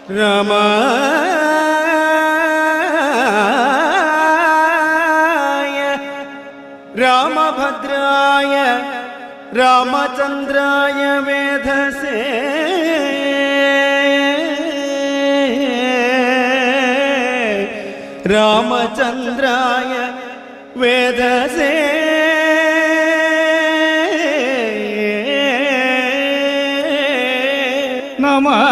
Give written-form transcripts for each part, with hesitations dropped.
रामाय रामभद्राय रामचन्द्राय वेधसे रामचन्द्राय वेधसे नमः।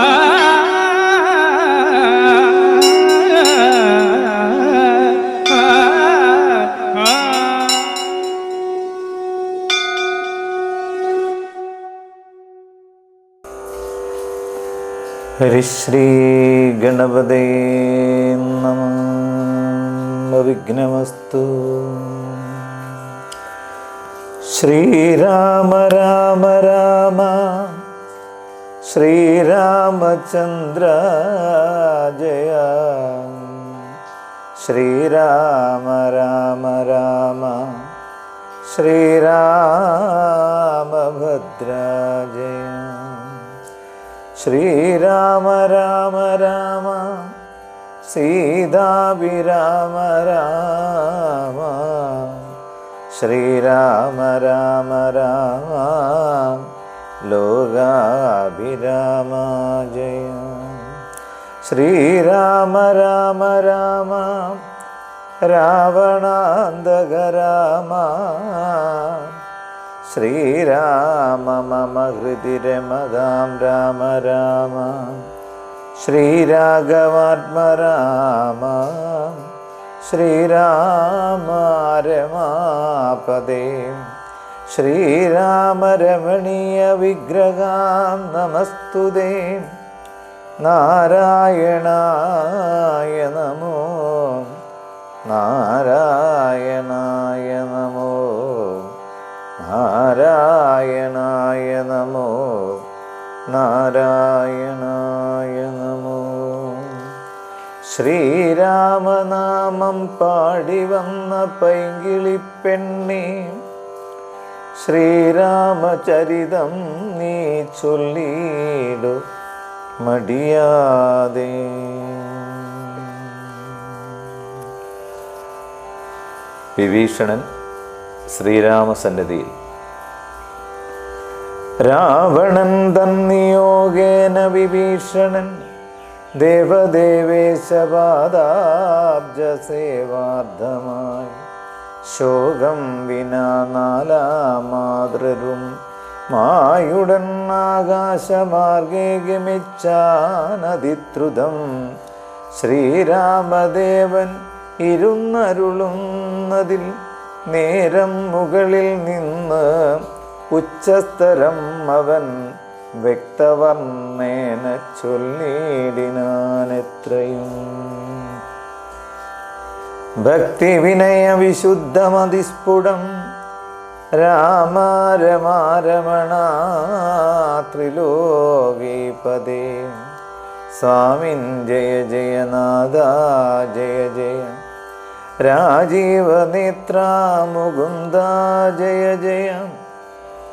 ഹരിശ്രീ ഗണപതേ നമഃ. വിഘ്നമസ്തു. ശ്രീരാമ രാമ രാമ ശ്രീരാമചന്ദ്ര ജയ. ശ്രീരാമ രാമ രാമ ശ്രീരാമഭദ്ര ജയ. ശ്രീരാമ രാമ രാമ സീതാഭിരാമ രാമ. ശ്രീരാമ രാമ രാമ ലോകാഭിരാമ ജയ. ശ്രീരാമ രാമ രാമ രാവണാന്തക രാമ. ശ്രീരാമ മമ ഹൃദി രമതാം രാമ രാമ. ശ്രീരാഘവാത്മ രാമ ശ്രീരാമ രമാപദേ. ശ്രീരാമ രമണീയ വിഗ്രഹാം നമസ്തുതേ. നാരായണായ നമോ നാരായണായ നമോ നാരായണായ നമോ നാരായണായ നമോ. ശ്രീരാമനാമം പാടി വന്ന പൈങ്കിളിപ്പെണ്ണേ, ശ്രീരാമചരിതം നീ ചൊല്ലിയിടു മടിയാതെ. വിഭീഷണൻ ശ്രീരാമസന്നിധിയിൽ. രാവണൻ തന്നിയോഗേന വിഭീഷണൻ ദേവദേവേശപാദാബ്ജസേവാർദ്ധമായി ശോകം വിനാ നാലാമാതൃരും മായുടൻ ആകാശമാർഗേ ഗമിച്ചാനതിദ്രുതം. ശ്രീരാമദേവൻ ഇരുന്നരുളുന്നതിൽ നേരം മുകളിൽ നിന്ന് ഉച്ചസ്തരം അവൻ വ്യക്തവർണ്ണേന ചൊല്ലിയിടിനാനെത്രയും. ഭക്തി വിനയ വിശുദ്ധമതിസ്ഫുടം രാമ രമാരമണ ത്രിലോകീപദേ. സ്വാമിൻ ജയ ജയനാഥ ജയ ജയ. രാജീവനേത്ര മുകുന്ദ ജയ ജയ.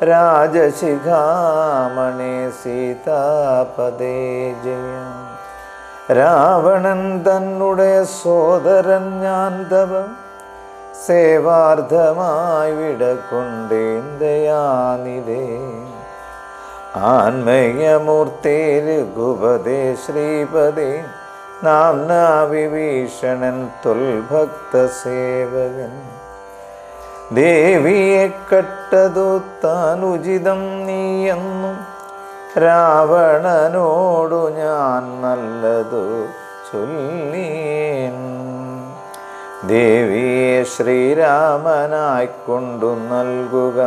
രാജശിഖാമണി സീതാപദേ ജയ. രാവണൻ തന്നെ സോദരൻ ഞാൻ തവ സേവാർത്ഥമായി വിടകൊണ്ടേന്തയാനിതേ. ആന്മയമൂർത്തേ രഘുപതേ ശ്രീപദേ നാംനാ വിഭീഷണൻ തൊൽഭക്തസേവകൻ. ദേവിയെ കട്ടതു താനുചിതം നീയെന്നും രാവണനോടു ഞാൻ നല്ലതു ചൊല്ലീൻ. ദേവിയെ ശ്രീരാമനായിക്കൊണ്ടു നൽകുക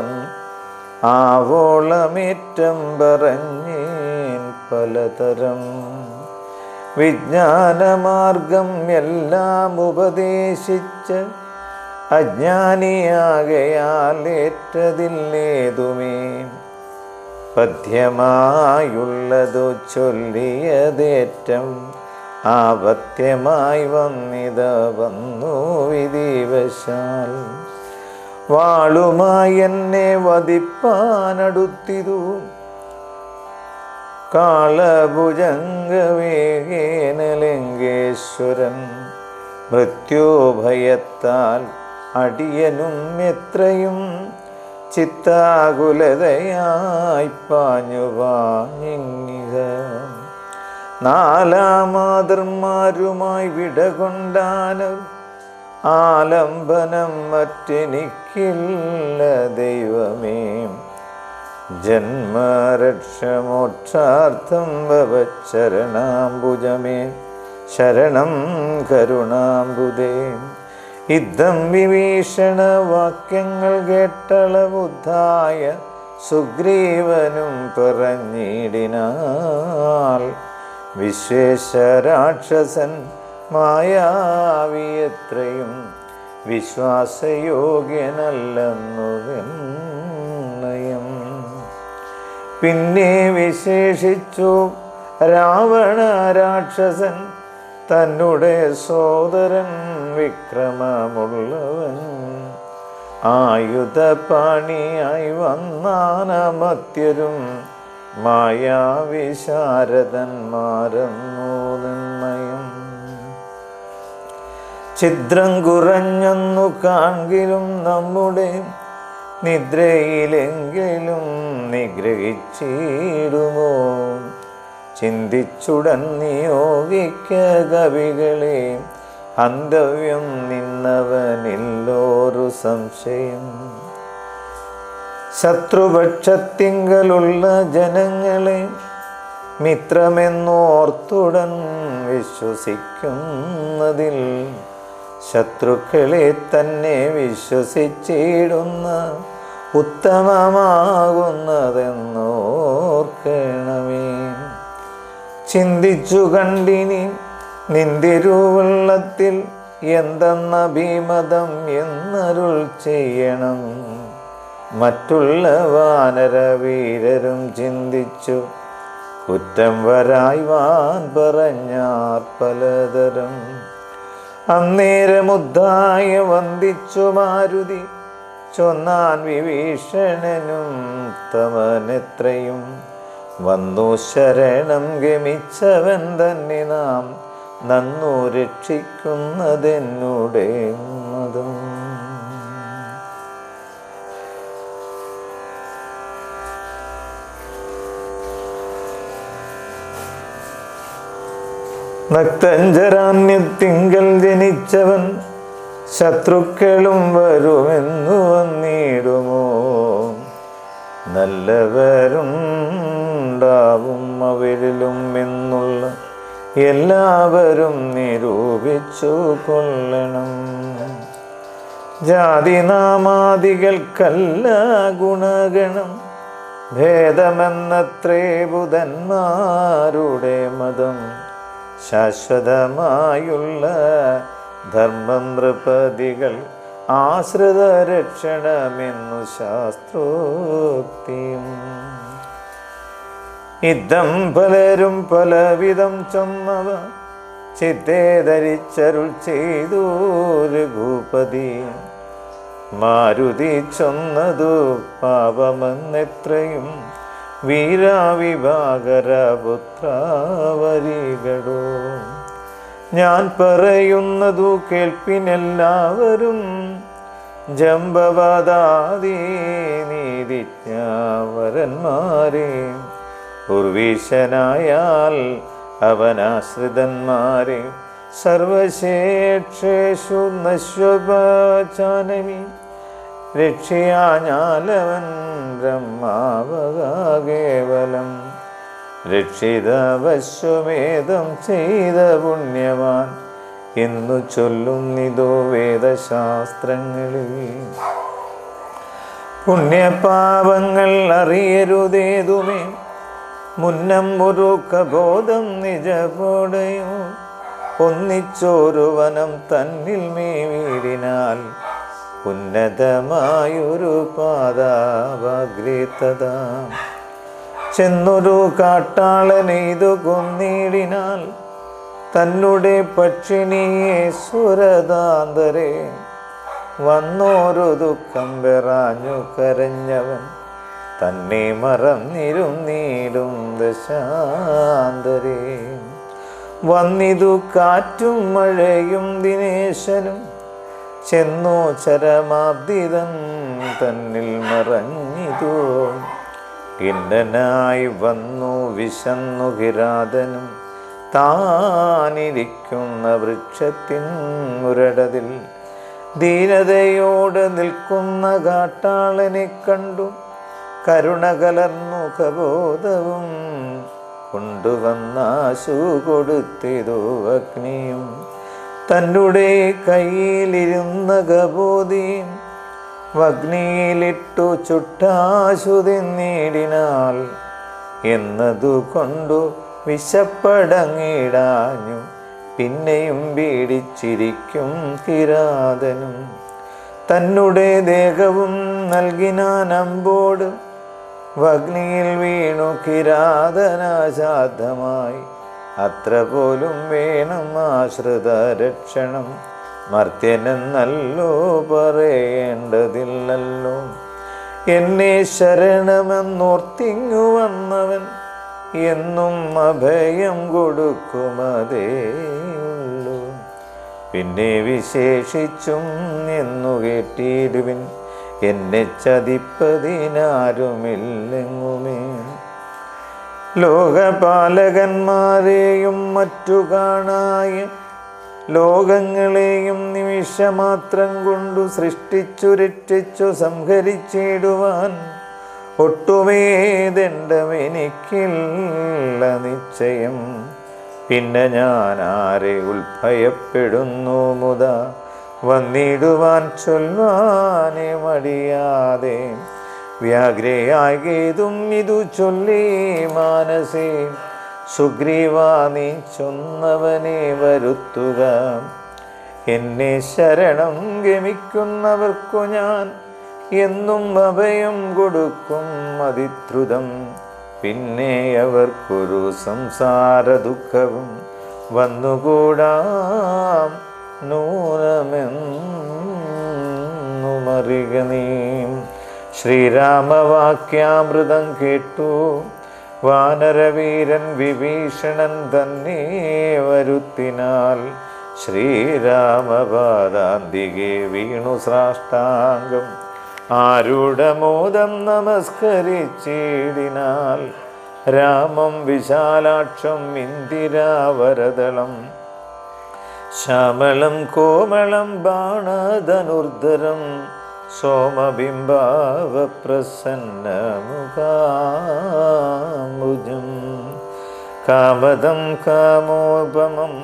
ആവോളമേറ്റം പറഞ്ഞേൻ പലതരം. വിജ്ഞാനമാർഗം എല്ലാം ഉപദേശിച്ച് അജ്ഞാനിയാകയാൽ ഏറ്റതില്ലേതുമേ. പദ്യമായുള്ളതു ചൊല്ലിയതേറ്റം ആപത്യമായി വന്നിത വന്നു വിധിവശാൽ. വാളുമായി എന്നെ വധിപ്പാനടുത്തിതു കാളഭുജംഗവേഗേനലിംഗേശ്വരൻ മൃത്യുഭയത്താൽ അടിയനും എത്രയും ചിത്താകുലതയായി പാഞ്ഞു പാഞ്ഞിങ്ങിക. നാലാമാതർമാരുമായി വിടകൊണ്ടാനർ ആലംബനം മറ്റെനിക്കില്ല ദൈവമേ. ജന്മരക്ഷമോക്ഷാർത്ഥം ഭവച്ചരണാംബുജമേ ശരണം കരുണാംബുദേ. ഇദ്ധം വിഭീഷണ വാക്യങ്ങൾ കേട്ടളവുദ്ധായ സുഗ്രീവനും പറഞ്ഞിടിനാൽ വിശ്വേശരാക്ഷസൻ മായാവിയത്രയും വിശ്വാസയോഗ്യനല്ലെന്നു നിർണയം. പിന്നെ വിശേഷിച്ചു രാവണ രാക്ഷസൻ തന്നുടെ സോദരൻ വിക്രമമുള്ളവൻ ആയുധപാണിയായി വന്നാനമത്യരും മായാവിശാരദന്മാരെന്നു നിർണയം. ഛിദ്രം കുറഞ്ഞെന്നു കാൺകിലും നമ്മുടെ നിദ്രയിലെങ്കിലും നിഗ്രഹിച്ചിടുമോ. ചിന്തിച്ചുടൻ നിയോഗിക്ക കവികളെ ഹന്തവ്യം നിന്നവനില്ലോരു സംശയം. ശത്രുപക്ഷത്തിങ്കലുള്ള ജനങ്ങളെ മിത്രമെന്നോർത്തുടൻ വിശ്വസിക്കുന്നതിൽ ശത്രുക്കളെ തന്നെ വിശ്വസിച്ചിടുന്ന ഉത്തമമാകുന്നതെന്നോർക്കണമേ. ചിന്തിച്ചു കണ്ടിനി നിന്തിരുവള്ളത്തിൽ എന്തെന്ന ഭീമതം എന്നരുൾ ചെയ്യണം. മറ്റുള്ള വാനരവീരരും ചിന്തിച്ചു കുറ്റം വരായ്വാൻ പറഞ്ഞാർ പലതരം. അന്നേരമുദ്ധായ വന്ദിച്ചു മാരുതി ചൊന്നാൻ വിഭീഷണനും തമനെത്രയും. വന്നു ശരണം ഗമിച്ചവൻ തന്നെ നാം നന്നു രക്ഷിക്കുന്നതെന്നുടെ മതം. നക്തഞ്ചരാന്യത്തിങ്കൽ ജനിച്ചവൻ ശത്രുക്കളും വരുമെന്നു വന്നിടുമോ. നല്ലവരുണ്ടാവും അവരിലും എന്നുള്ള എല്ലാവരും നിരൂപിച്ചു കൊള്ളണം. ജാതിനാമാദികൾക്കല്ല ഗുണഗണം ഭേദമെന്നത്രേ ബുധന്മാരുടെ മതം. ശാശ്വതമായുള്ള ധർമ്മം നൃപതികൾ ആശ്രിത രക്ഷണമെന്നു ശാസ്ത്രോക്തിയും. ഇദ്ധം പലരും പലവിധം ചൊന്നവ ചിത്തേ ധരിച്ചരുൾ ചെയ്തു രഘുപതി. മാരുതി ചൊന്നതു പാപമെന്നെത്രയും വീരാവിഭാകരപുത്രാവരികളോ. ഞാൻ പറയുന്നതു കേൾപ്പിനെല്ലാവരും. ജംബവദാദി നീതിജ്ഞവരന്മാരെ ഉർവീശനായാൽ അവനാശ്രിതന്മാരെ സർവശേഷേഷു നശ്വപചാനമി. രക്ഷിയാഞ്ഞാലവൻ ബ്രഹ്മാവകാകേവലം. രക്ഷിതവശ്വമേധം ചെയ്ത പുണ്യവാൻ എന്നു ചൊല്ലുന്നിതോ വേദശാസ്ത്രങ്ങളിൽ. പുണ്യപാപങ്ങൾ അറിയരുതേതുമേ മുന്നം ഒരു കബോധം നിജപോടയോ. ഒന്നിച്ചോരുവനം തന്നിൽ മേവിടിനാൽ ഉന്നതമായൊരു പാദാവഗ്രേതത. ചെന്നൊരു കാട്ടാളനെയ്തു കൊന്നിടിനാൽ തന്നുടെ പക്ഷിണിയെ സുരതാന്തരെ. വന്നോരു ദുഃഖം പെറാഞ്ഞു കരഞ്ഞവൻ തന്നെ മറന്നിരുന്നീടും ദശാന്തരേ. വന്നിതു കാറ്റും മഴയും ദിനേശനും, ചെന്നു ചരമാബ്ദിതൻ തന്നിൽ മറഞ്ഞിതു. ഖിന്നനായി വന്നു വിശന്നു കിരാതനും, താനിരിക്കുന്ന വൃക്ഷത്തിൻ മുരടതിൽ ദീനതയോട് നിൽക്കുന്ന കാട്ടാളനെ കണ്ടു. കരുണ കലർന്നു കബോധവും കൊണ്ടുവന്നാശു കൊടുത്തിതു അഗ്നിയും. തന്നുടെ കയ്യിലിരുന്ന കബോധിയും അഗ്നിയിലിട്ടു ചുട്ടാശു തിന്നിടിനാൽ എന്നതു കൊണ്ടു വിശപ്പടങ്ങിടാഞ്ഞു. പിന്നെയും പീഡിച്ചിരിക്കും കിരാതനും. തന്നുടെ ദേഹവും നൽകിനാൻ അമ്പോട് അഗ്നിയിൽ വീണു കിരാതനാശാദ്ധമായി. അത്ര പോലും വേണം ആശ്രിത രക്ഷണം, മർത്യനെന്നല്ലോ പറയേണ്ടതില്ലല്ലോ. എന്നെ ശരണമെന്നോർത്തിങ്ങു വന്നവൻ എന്നും അഭയം കൊടുക്കുമതേയുള്ളൂ. പിന്നെ വിശേഷിച്ചും എന്നു കേട്ടിടുവിൻ, എന്നെ ചതിപ്പതിനാരുമില്ലെങ്ങുമേ. ലോകപാലകന്മാരെയും മറ്റു കാണായ ലോകങ്ങളെയും നിമിഷമാത്രം കൊണ്ടു സൃഷ്ടിച്ചു രക്ഷിച്ചു സംഹരിച്ചിടുവാൻ ഒട്ടുമേ ദണ്ഡമെനിക്കില്ല നിശ്ചയം. പിന്നെ ഞാൻ ആരെ ഉൾഭയപ്പെടുന്നു മുതാ, വന്നിടുവാൻ ചൊല്ലുവാനേ മടിയാതെ. വ്യാഗ്രയാകേതും ഇതു ചൊല്ലി മാനസേ, സുഗ്രീവാ നീ ചൊന്നവനെ വരുത്തുക. എന്നെ ശരണം ഗമിക്കുന്നവർക്കു ഞാൻ എന്നും അഭയം കൊടുക്കും അതിദ്രുതം. പിന്നെ അവർക്കൊരു സംസാര ദുഃഖവും വന്നുകൂടാം നൂനമെന്നുമറിക നീ. ശ്രീരാമവാക്യാമൃതം കേട്ടു വാനരവീരൻ വിഭീഷണൻ തന്നെ വരുത്തിനാൽ. ശ്രീരാമപാദാന്തികെ വീണു സാഷ്ടാംഗം ആരുടമോദം നമസ്കരിച്ചിടിനാൽ. രാമം വിശാലാക്ഷം ഇന്ദിരാവരദളം, ശ്യാമളം കോമളം ബാണധനുർധരം, സോമബിംബാവപ്രസന്നമുഖാംബുജം. കാമദം കാമോപമം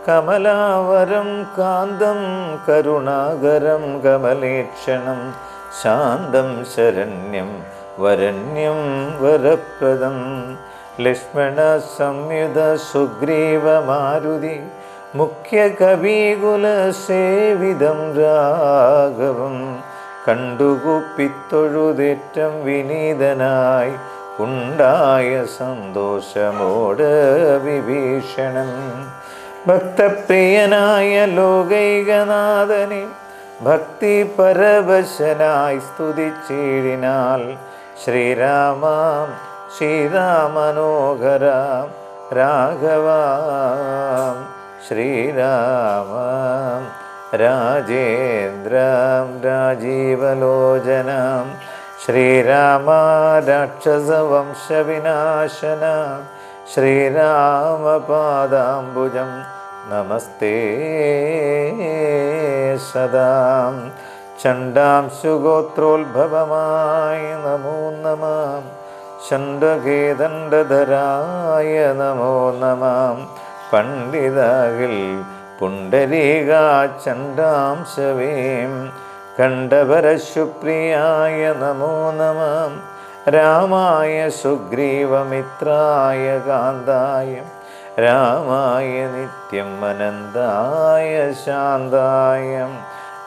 കമലാവരം കാന്തം കരുണാകരം കമലേക്ഷണം, ശാന്തം ശരണ്യം വരണ്യം വരപ്രദം. ലക്ഷ്മണ സംയുത സുഗ്രീവമാരുതി മുഖ്യകവികുലസേവിതം രാഘവം. കണ്ടുകുപ്പിത്തൊഴുതേറ്റം വിനീതനായി ഉണ്ടായ സന്തോഷമോട് വിഭീഷണൻ. ഭക്തപ്രിയനായ ലോകൈകനാഥനെ ഭക്തി പരവശനായി സ്തുതിച്ചിടിനാൽ. ശ്രീരാമ ശ്രീരാമനോഹര രാഘവ, ശ്രീരാമ രാജേന്ദ്രം രാജീവലോചനം, ശ്രീരാമ രാക്ഷസവംശവിനാശന, ശ്രീരാമപാദാംബുജം നമസ്തേ സദാ. ചണ്ഡാംശുഗോത്രോത്ഭവമായ നമോ നമഃ, ചണ്ഡകേദണ്ഡധരായ നമോ നമഃ. പണ്ഡിതകിൽ പുണ്ഡരീകാചണ്ഡാംശവേം ഖണ്ഡപരശുപ്രിയായ നമോ നമഃ. രാമായ സുഗ്രീവമിത്രായ കാന്തായ, രാമായ നിത്യം അനന്തായ ശാന്തായ,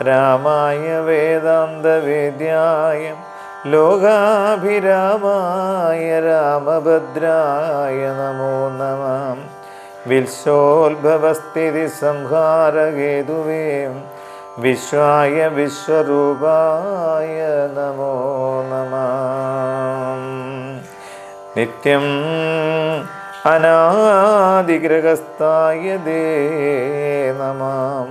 രാമായ വേദാന്തവേദ്യായ ലോകാഭിരാമായ രാമഭദ്രായ നമോ നമഃ. വിശ്വോത്ഭവസ്ഥിതി സംഹാരഹേതുവേ വിശ്വായ വിശ്വരൂപായ നമോ നമഃ. നിത്യം അനാദിഗ്രഹസ്ഥായ ദേ നമഃ.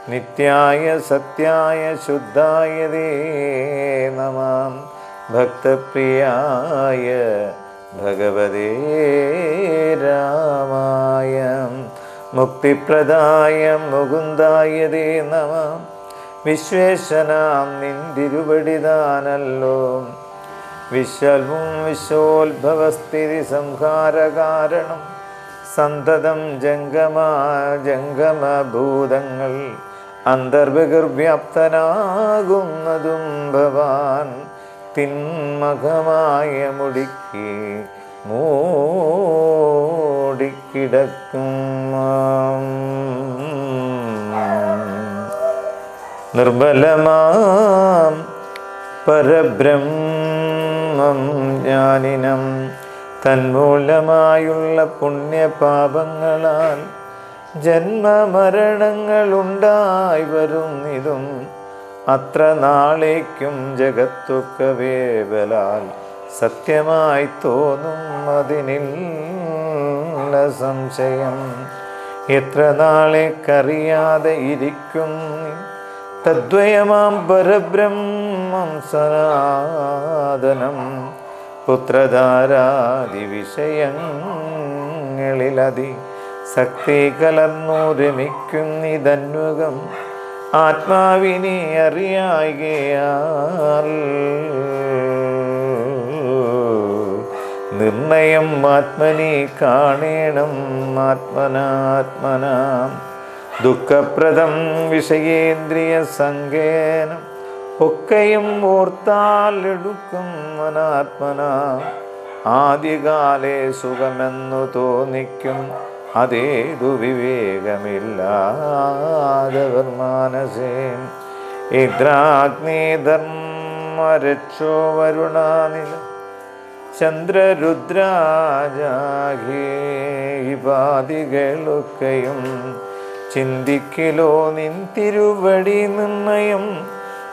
നിത്യായ സത്യായ ശുദ്ധായ ദേ നമഃ. ഭക്തപ്രിയായ ഭഗവതേ രാമായ മുക്തിപ്രദായ മുകുന്ദായ ദേ നമഃ. വിശ്വേശനാം നിന്തിരുവടിതാനല്ലോ വിശ്വോത്ഭവസ്ഥിതി സംഹാരകാരണം. സന്തതം ജംഗമഭൂതങ്ങൾ അന്തർബഹിർവ്യാപ്തനാകുന്നതും ഭവാൻ. തിന്മകമായ മുടിക്ക് മൂടിക്കിടക്കും നിർമ്മലമാം പരബ്രഹ്മം ജ്ഞാനിനം. തന്മൂലമായുള്ള പുണ്യപാപങ്ങളാൽ ജന്മമരണങ്ങളുണ്ടായി വരുന്നിതും അത്ര നാളേക്കും ജഗത്തൊക്കവേവലാൽ സത്യമായി തോന്നും അതിനില്ല സംശയം. എത്ര നാളേക്കറിയാതെ ഇരിക്കും തദ്വയമാം പരബ്രഹ്മം സനാതനം. പുത്രധാരാദി വിഷയങ്ങളിലതി ശക്തി കലർന്നു രമിക്കുന്നിതന്വകം. ആത്മാവിനെ അറിയായികയാൽ നിർണയം ആത്മനി കാണേണം ആത്മനാത്മനാം. ദുഃഖപ്രദം വിഷയേന്ദ്രിയ സങ്കേനം ഒക്കെയും ഓർത്താലെടുക്കും അനാത്മന. ആദ്യകാലേ സുഖമെന്നു തോന്നിക്കും അതേതു വിവേകമില്ലാതവർ മാനസേ. ഇന്ദ്രാഗ്നിധർമ്മരക്ഷോ വരുണാനില ചന്ദ്രരുദ്രാജാഹിപാദികളൊക്കെയും ചിന്തിക്കലോ നിൻ തിരുവടി നിർണയം.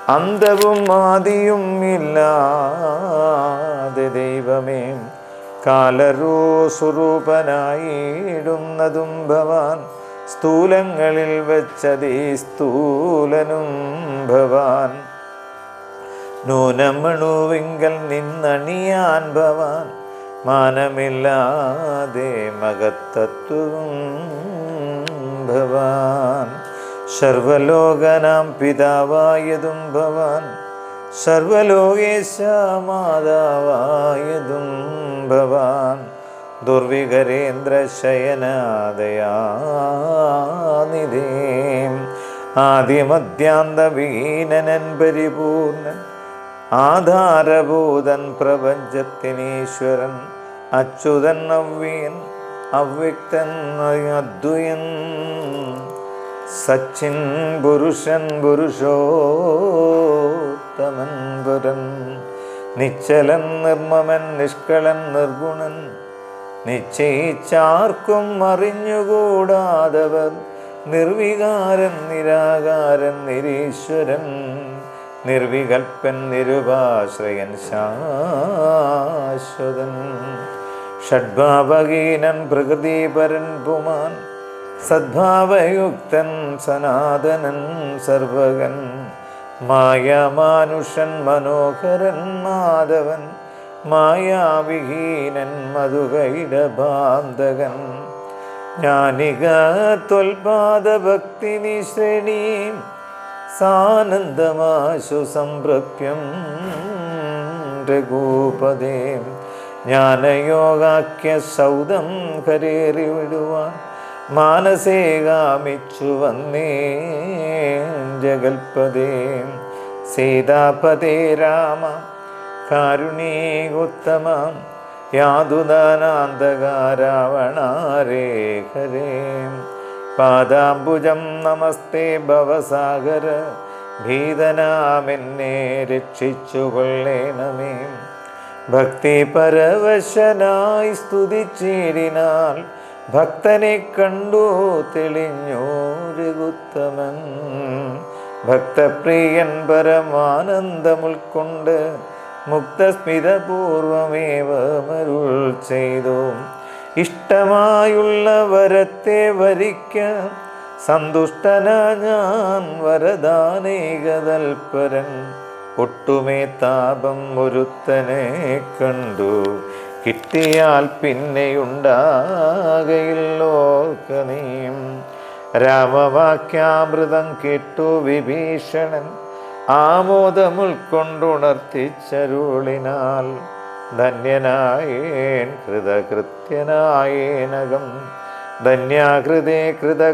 അന്തവും ആദിയും ഇല്ലാതെ ദൈവമേ കാലരോ സ്വരൂപനായിടുന്നതും ഭവാൻ. സ്ഥൂലങ്ങളിൽ വെച്ചതീ സ്ഥൂലനും ഭവാൻ. നൂനമണുവിങ്കൽ നിന്നണിയാൻ ഭവാൻ. മാനമില്ലാതെ മകത്തത്വവും ഭവാൻ. സർവലോകനാം പിതാവായതും ഭവാൻ. സർവലോകേശ മാതാവായതും ഭവാൻ. ദുർവികരേന്ദ്രശയനാദയാനിധേം. ആദിമധ്യാന്തവിഹീനനൻ പരിപൂർണൻ. ആധാരഭൂതൻ പ്രപഞ്ചത്തിനീശ്വരൻ. അച്യുതൻ അവ്യൻ അവ്യക്തൻ അദ്വയൻ. സച്ചിൻ പുരുഷൻ പുരുഷോത്തമൻ പുരൻ. നിശ്ചലൻ നിർമ്മമൻ നിഷ്കളൻ നിർഗുണൻ. നിശ്ചയിച്ചാർക്കും അറിഞ്ഞുകൂടാതവർ. നിർവികാരൻ നിരാകാരൻ നിരീശ്വരൻ. നിർവികൽപ്പൻ നിരുപാശ്രയൻ ശാശ്വതൻ. ഷഡ്ഭാവഹീനൻ പ്രകൃതിപരൻ പുമാൻ. സദ്ഭാവയുക്തൻ സനാതനൻ സർവകൻ. മായാമാനുഷൻ മനോഹരൻ മാധവൻ. മായാവിഹീനൻ മധുകൈടബാന്ധകൻ. ജ്ഞാനിക ത്വൽപാദഭക്തിനി ശ്രേണീം. സാനന്ദമാശു സംപ്രപ്യം രഘൂപദേ. ജ്ഞാനയോഗാഖ്യ സൗദം കരേറി വിടുവാൻ. മാനസേ കാമിച്ചു വന്നേ ജഗൽപദേ. സീതാപദേ രാമ കാരുണീകോത്തമ. യാതുദാനാന്തകാരാവണാരേ ഹരേ. പാദാംബുജം നമസ്തേ ഭവസാഗര. ഭീതനാമെന്നെ രക്ഷിച്ചു കൊള്ളേണമേ. ഭക്തി പരവശനായി സ്തുതിച്ചിടിനാൽ. ഭക്തനെ കണ്ടു തെളിഞ്ഞോരുത്തമൻ. ഭക്തപ്രിയൻ പരമാനന്ദമുൾക്കൊണ്ട് മുക്തസ്മിതപൂർവമേവമരുൾ ചെയ്തു. ഇഷ്ടമായുള്ള വരത്തെ വരിക്കാം സന്തുഷ്ടന ഞാൻ വരദാനേകതൽപരൻ. ഒട്ടുമേ താപം ഒരുത്തനെ കണ്ടു കിട്ടിയാൽ പിന്നെയുണ്ടാകയില്ലോർക്ക നീയും. രാമവാക്യാമൃതം കേട്ടു വിഭീഷണൻ ആമോദമുൾക്കൊണ്ടുണർത്തിച്ചരുളിനാൽ. ധന്യനായേൻ കൃതകൃത്യനായേനകം ധന്യാകൃതേ കൃതകാമനായേനകം.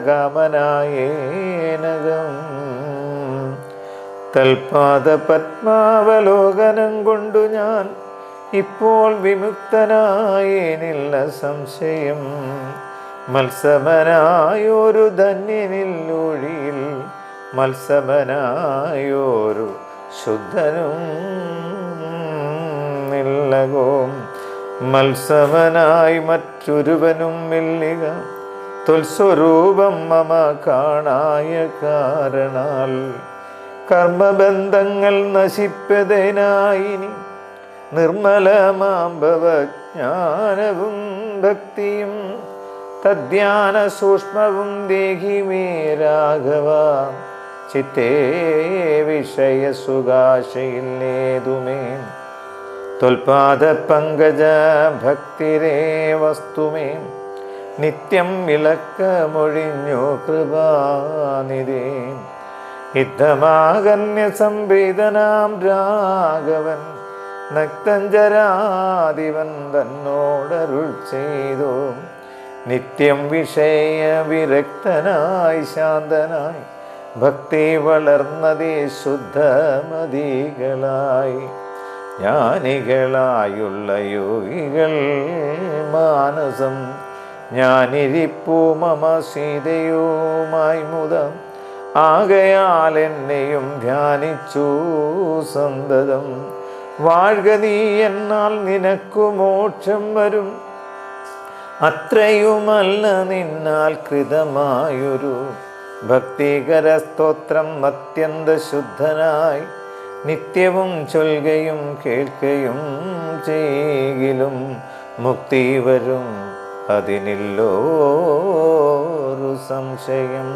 തൽപാദ പത്മാവലോകനം കൊണ്ടു ഞാൻ ഇപ്പോൾ വിമുക്തനായേനില്ല സംശയം. മത്സമനായൊരു ധന്യനില്ലൊഴിയിൽ മത്സമനായൊരു ശുദ്ധനും ഇല്ലകോം. മത്സമനായി മറ്റൊരുവനും ഇല്ലിക തൊൽസ്വരൂപം മമ കാണായ കാരണാൽ. കർമ്മബന്ധങ്ങൾ നശിപ്പതിനായിനി നിർമ്മലമാംഭവജ്ഞാനവും ഭക്തിയും തദ്ധ്യാന സൂക്ഷ്മവും ദേഹി മേ രാഘവ. ചിത്തേ വിഷയസുഖാശയില്ലേതുമേ ത്വൽപാദ പങ്കജ ഭക്തിരേ വസ്തുമേ. നിത്യം വിളക്കമൊഴിഞ്ഞു കൃപാനിധേ. യുദ്ധമാകന്യ സംവേദനാം രാഘവൻ നക്തഞ്ചരാധിപൻ തന്നോടരുൾ ചെയ്തു. നിത്യം വിഷയ വിരക്തനായി ശാന്തനായി ഭക്തി വളർന്നതേ ശുദ്ധമതികളായി. ജ്ഞാനികളായുള്ള യോഗികൾ മാനസം ഞാനിരിപ്പൂ മമ സീതയുമായി മുതം. ആകയാൽ എന്നെയും ധ്യാനിച്ചു സന്തതം. വാഴ്ക നീ എന്നാൽ നിനക്കു മോക്ഷം വരും. അത്രയുമല്ല നിന്നാൽ കൃതമായൊരു ഭക്തികര സ്തോത്രം അത്യന്ത ശുദ്ധനായി നിത്യവും ചൊൽകയും കേൾക്കയും ചെയ്യിലും മുക്തി വരും അതിനില്ലോരു സംശയം.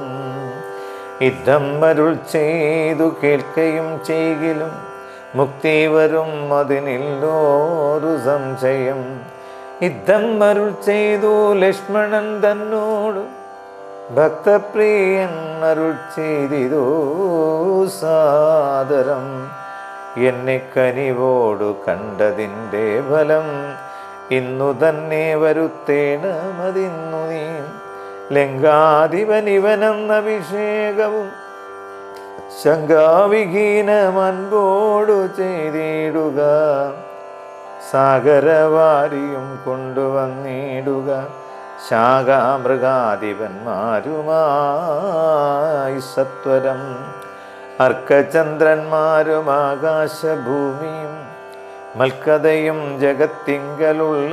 യുദ്ധം അരുൾ ചെയ്തു കേൾക്കയും ചെയ്യിലും മുക്തി വരും അതിനില്ലോരു സംശയം. യുദ്ധം അരുൾ ചെയ്തു ലക്ഷ്മണൻ തന്നോട് ഭക്തപ്രിയൻ അരുൾ ചെയ്തിതു സാദരം. എന്നെ കനിവോടു കണ്ടതിൻ്റെ ഫലം ഇന്നു തന്നെ വരുത്തേണമതിന്നു നീ. ലങ്കാധിപനിവനെന്ന അഭിഷേകവും ശങ്കാവിഹീനമൻപോടു ചെയ്തിടുക. സാഗരവാരിയും കൊണ്ടുവന്നിടുക. ശാഖാമൃഗാധിപന്മാരുമായി സത്വരം. അർക്കചന്ദ്രന്മാരും ആകാശഭൂമിയും മൽക്കഥയും ജഗത്തിങ്കലുള്ള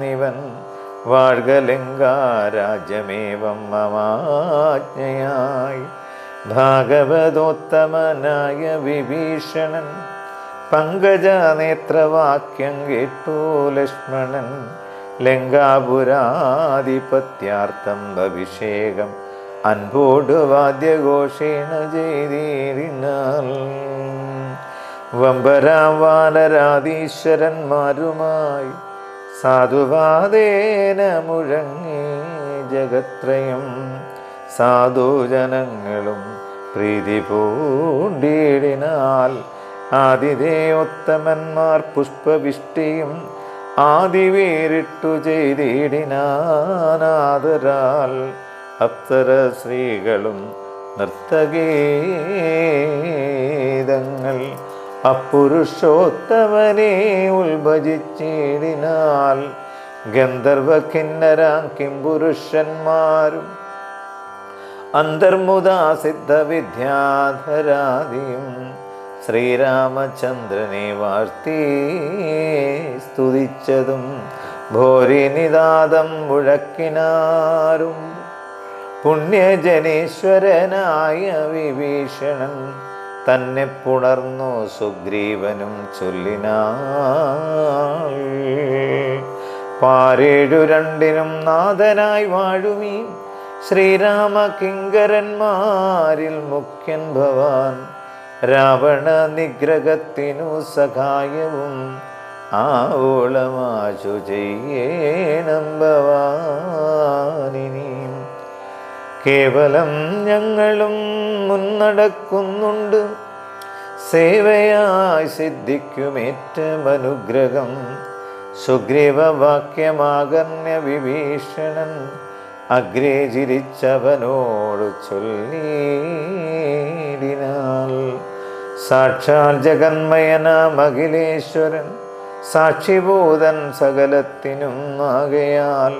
നിവൻ. വാഴ്കലങ്കാരാജ്യമേവം മമാജ്ഞയായി ഭാഗവതോത്തമനായ വിഭീഷണൻ. പങ്കജനേത്രവാക്യം കേട്ടു ലക്ഷ്മണൻ. ലങ്കാപുരാധിപത്യാർത്ഥം അഭിഷേകം അൻപോട് വാദ്യഘോഷേണ ചെയ്തിരിനാൽ. വമ്പരാം വാനരാധീശ്വരന്മാരുമായി സാധുവാദേന മുഴങ്ങി ജഗത്രയം. സാധുജനങ്ങളും പ്രീതി പൂണ്ടിടിനാൽ ആതിഥേയോത്തമന്മാർ പുഷ്പവിഷ്ടിയും ആദിവേറിട്ടു ചെയ്തിടിനാനാദരാൽ. അപ്സര സ്ത്രീകളും നർത്തഗീതങ്ങൾ അപ്പുരുഷോത്തമനെ ഉത്ഭജിച്ചിടിനാൽ. ഗന്ധർവ കിന്നരാം കിംപുരുഷന്മാരും അന്തർമുദാ സിദ്ധവിദ്യാധരാദിയും ശ്രീരാമചന്ദ്രനെ വാഴ്ത്തി സ്തുതിച്ചതും ഭോരിനിദാദം മുഴക്കിനാരും. പുണ്യജനേശ്വരനായ വിഭീഷണൻ തന്നെ പുണർന്നു സുഗ്രീവനും ചൊല്ലിനാൾ. പാരേഴു രണ്ടിനും നാഥനായി വാഴുമീ ശ്രീരാമ കിങ്കരന്മാരിൽ മുഖ്യൻ ഭവാൻ. രാവണ നിഗ്രഹത്തിനു സഹായവും ആവോളമാശു ചെയ്യേണം ഭവാനിനിയും. കേവലം ഞങ്ങളും മുന്നടക്കുന്നുണ്ട്, സേവയായി സിദ്ധിക്കുമേറ്റമനുഗ്രഹം. സുഗ്രീവവാക്യമാകർണ്യ വിഭീഷണൻ അഗ്രേ ചിരിച്ചവനോട് ചൊല്ലിടിനാൾ. സാക്ഷാൽ ജഗന്മയനാമഖിലേശ്വരൻ സാക്ഷിഭൂതൻ സകലത്തിനും ആകയാൽ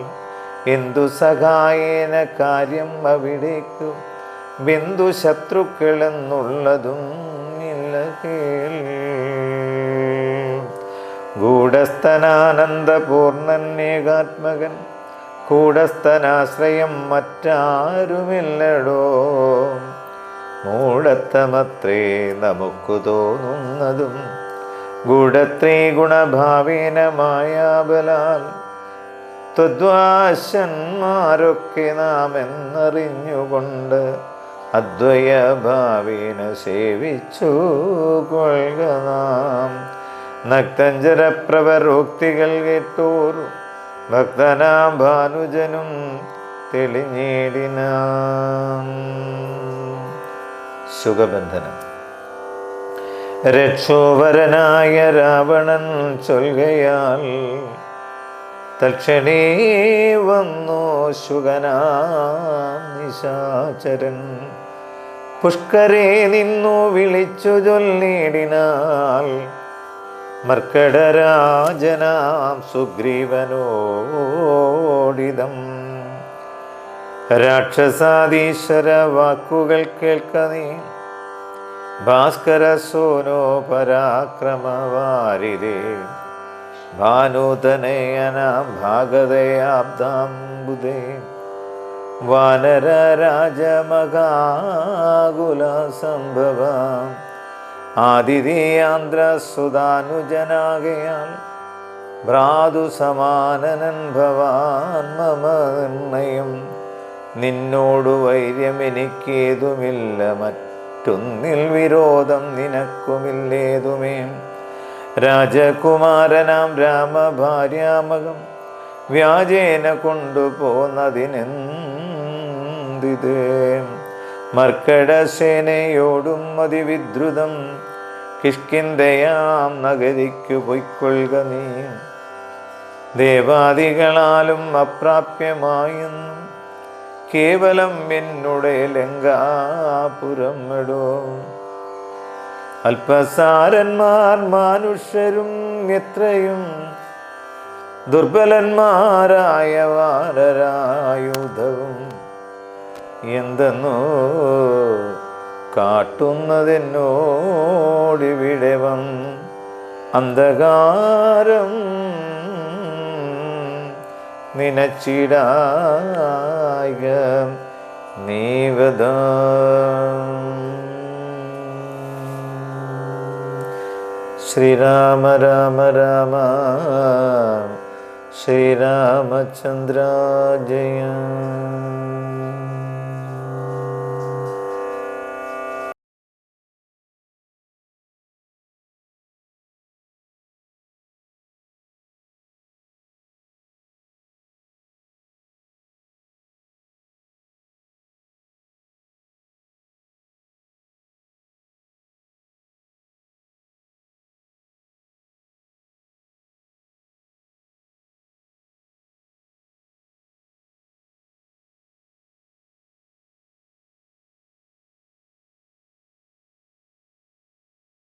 എന്തു സഹായേന കാര്യം അവിടേക്കു ബിന്ദു ശത്രുക്കളെന്നുള്ളതും ഇല്ല കേൾ. ഗൂഢസ്ഥനാനന്ദപൂർണന്നേകാത്മകൻ കൂടസ്ഥനാശ്രയം മറ്റാരുമില്ലടോ. മൂഢത്തമത്രേ നമുക്കു തോന്നുന്നതും ഗൂഢത്രേ ഗുണഭാവേന മായാബലാൽ. ത്വദ്വാശന്മാരൊക്കെ നാം എന്നറിഞ്ഞുകൊണ്ട് അദ്വയഭാവേന സേവിച്ചു കൊള്ളുക നാം. നക്തഞ്ചരപ്രവരോക്തികൾ കേട്ടോർ ഭക്തനാം ഭാനുജനും തെളിഞ്ഞേടിനാം. സുഖബന്ധനം. രക്ഷോവരനായ രാവണൻ ചൊൽകയാൽ തൽക്ഷണേ വന്നു ശുഗനാം നിശാചരൻ. പുഷ്കരേ നിന്നു വിളിച്ചു ചൊല്ലിടിനാൽ മർക്കടരാജനാം സുഗ്രീവനോടിതം. രാക്ഷസാദീശ്വര വാക്കുകൾ കേൾക്ക നീ, ഭാസ്കര സോനോ പരാക്രമവാരിതേ. ഭാനുതനയനാം ഭാഗതയാബ്ദാംബുദേ. വാനര രാജമകാകുല സംഭവാം. ആതിഥേയാന്ത്രസുതാനുജനാകയാൽ ഭ്രാതു സമാനനൻ ഭവാൻ മമ നിർണയം. നിന്നോടു വൈര്യം എനിക്കേതുമില്ല, മറ്റൊന്നിൽ വിരോധം നിനക്കുമില്ലേതുമേ. രാജകുമാരനാം രാമഭാര്യാമകം വ്യാജേന കൊണ്ടുപോന്നതിനെന്തിത്. മർക്കടസേനയോടും അതിവിദ്രുതം കിഷ്കിന്ധയാം നഗരിക്കു പൊയ്ക്കൊള്ളുക നീ. ദേവാദികളാലും അപ്രാപ്യമായെന്നും കേവലം എന്നുടെ ലങ്കാപുരം എടോ. അല്പസാരന്മാർ മാനുഷ്യരും എത്രയും ദുർബലന്മാരായ വാനരായുധവും എന്തെന്നോ കാട്ടുന്നതെന്നോടിവിടെ വന്നു അന്ധകാരം നിനച്ചിടായ നീവത. ശ്രീരാമ രാമ രാമ ശ്രീരാമചന്ദ്ര ജയ.